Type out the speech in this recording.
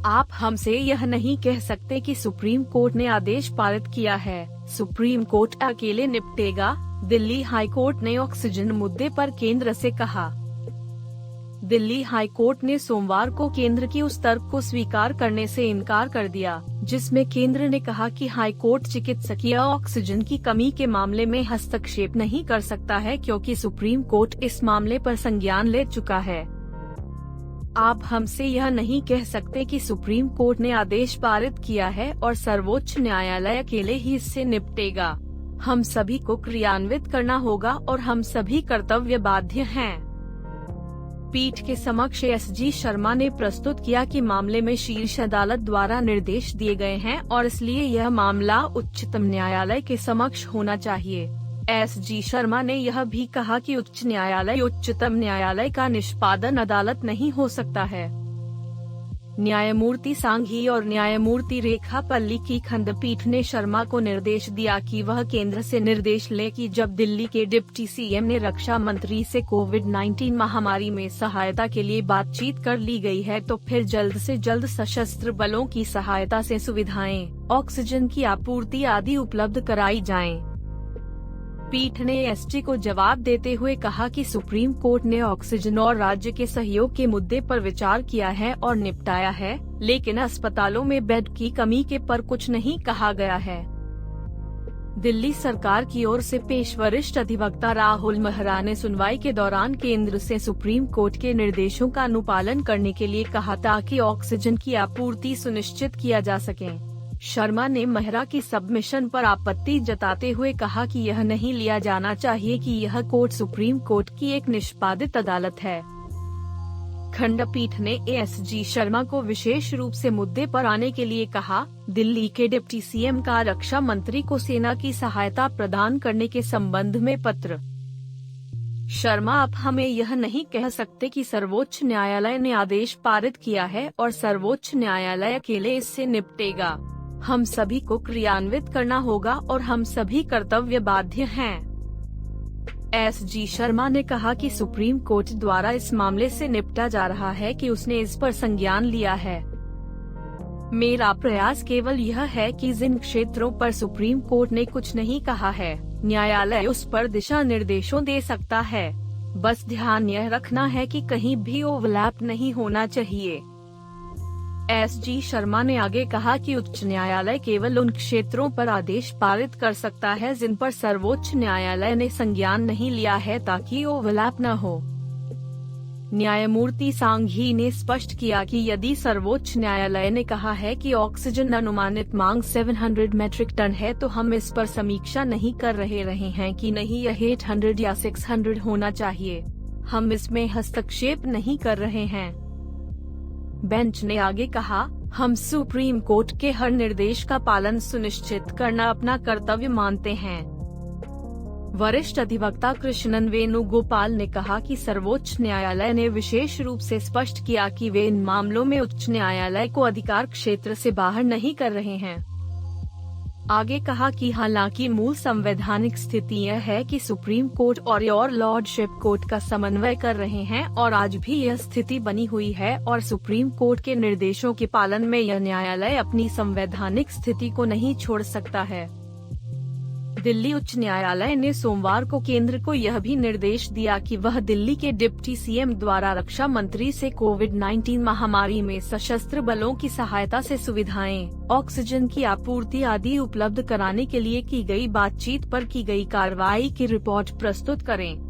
आप हमसे यह नहीं कह सकते कि सुप्रीम कोर्ट ने आदेश पारित किया है, सुप्रीम कोर्ट अकेले निपटेगा। दिल्ली हाई कोर्ट ने ऑक्सीजन मुद्दे पर केंद्र से कहा। दिल्ली हाई कोर्ट ने सोमवार को केंद्र की उस तर्क को स्वीकार करने से इनकार कर दिया, जिसमें केंद्र ने कहा कि हाई कोर्ट चिकित्सकीय ऑक्सीजन की कमी के मामले में हस्तक्षेप नहीं कर सकता है क्योंकि सुप्रीम कोर्ट इस मामले पर संज्ञान ले चुका है। आप हमसे यह नहीं कह सकते कि सुप्रीम कोर्ट ने आदेश पारित किया है और सर्वोच्च न्यायालय अकेले ही इससे निपटेगा। हम सभी को क्रियान्वित करना होगा और हम सभी कर्तव्य बाध्य हैं। पीठ के समक्ष एसजी शर्मा ने प्रस्तुत किया कि मामले में शीर्ष अदालत द्वारा निर्देश दिए गए हैं और इसलिए यह मामला उच्चतम न्यायालय के समक्ष होना चाहिए। एसजी शर्मा ने यह भी कहा कि उच्च न्यायालय उच्चतम न्यायालय का निष्पादन अदालत नहीं हो सकता है। न्यायमूर्ति सांघी और न्यायमूर्ति रेखा पल्ली की खंडपीठ ने शर्मा को निर्देश दिया कि वह केंद्र से निर्देश ले कि जब दिल्ली के डिप्टी सीएम ने रक्षा मंत्री से कोविड-19 महामारी में सहायता के लिए बातचीत कर ली गई है तो फिर जल्द से जल्द सशस्त्र बलों की सहायता से सुविधाएं, ऑक्सीजन की आपूर्ति आदि उपलब्ध कराई जाएं। पीठ ने एसटी को जवाब देते हुए कहा कि सुप्रीम कोर्ट ने ऑक्सीजन और राज्य के सहयोग के मुद्दे पर विचार किया है और निपटाया है, लेकिन अस्पतालों में बेड की कमी के पर कुछ नहीं कहा गया है। दिल्ली सरकार की ओर से पेश वरिष्ठ अधिवक्ता राहुल मेहरा ने सुनवाई के दौरान केंद्र से सुप्रीम कोर्ट के निर्देशों का अनुपालन करने के लिए कहा ताकि ऑक्सीजन की आपूर्ति सुनिश्चित किया जा सके। शर्मा ने मेहरा की सबमिशन पर आपत्ति जताते हुए कहा कि यह नहीं लिया जाना चाहिए कि यह कोर्ट सुप्रीम कोर्ट की एक निष्पादित अदालत है। खंडपीठ ने एसजी शर्मा को विशेष रूप से मुद्दे पर आने के लिए कहा। दिल्ली के डिप्टी सीएम का रक्षा मंत्री को सेना की सहायता प्रदान करने के संबंध में पत्र। शर्मा, आप हमें यह नहीं कह सकते कि सर्वोच्च न्यायालय ने आदेश पारित किया है और सर्वोच्च न्यायालय अकेले इससे निपटेगा। हम सभी को क्रियान्वित करना होगा और हम सभी कर्तव्य बाध्य हैं। एसजी शर्मा ने कहा कि सुप्रीम कोर्ट द्वारा इस मामले से निपटा जा रहा है कि उसने इस पर संज्ञान लिया है। मेरा प्रयास केवल यह है कि जिन क्षेत्रों पर सुप्रीम कोर्ट ने कुछ नहीं कहा है, न्यायालय उस पर दिशा निर्देशों दे सकता है। बस ध्यान यह रखना है कि कहीं भी ओवरलैप नहीं होना चाहिए। एसजी शर्मा ने आगे कहा कि उच्च न्यायालय केवल उन क्षेत्रों पर आदेश पारित कर सकता है जिन पर सर्वोच्च न्यायालय ने संज्ञान नहीं लिया है ताकि ओवरलैप न हो। न्यायमूर्ति सांघी ने स्पष्ट किया कि यदि सर्वोच्च न्यायालय ने कहा है कि ऑक्सीजन अनुमानित मांग 700 मीट्रिक टन है तो हम इस पर समीक्षा नहीं कर रहे हैं कि नहीं यह 800 या 600 होना चाहिए। हम इसमें हस्तक्षेप नहीं कर रहे हैं। बेंच ने आगे कहा, हम सुप्रीम कोर्ट के हर निर्देश का पालन सुनिश्चित करना अपना कर्तव्य मानते हैं। वरिष्ठ अधिवक्ता कृष्णन वेणुगोपाल ने कहा कि सर्वोच्च न्यायालय ने विशेष रूप से स्पष्ट किया कि वे इन मामलों में उच्च न्यायालय को अधिकार क्षेत्र से बाहर नहीं कर रहे हैं। आगे कहा कि हालांकि मूल संवैधानिक स्थिति यह है कि सुप्रीम कोर्ट और योर लॉर्डशिप कोर्ट का समन्वय कर रहे हैं और आज भी यह स्थिति बनी हुई है और सुप्रीम कोर्ट के निर्देशों के पालन में यह न्यायालय अपनी संवैधानिक स्थिति को नहीं छोड़ सकता है। दिल्ली उच्च न्यायालय ने सोमवार को केंद्र को यह भी निर्देश दिया कि वह दिल्ली के डिप्टी सीएम द्वारा रक्षा मंत्री से कोविड-19 महामारी में सशस्त्र बलों की सहायता से सुविधाएं, ऑक्सीजन की आपूर्ति आदि उपलब्ध कराने के लिए की गई बातचीत पर की गई कार्रवाई की रिपोर्ट प्रस्तुत करें।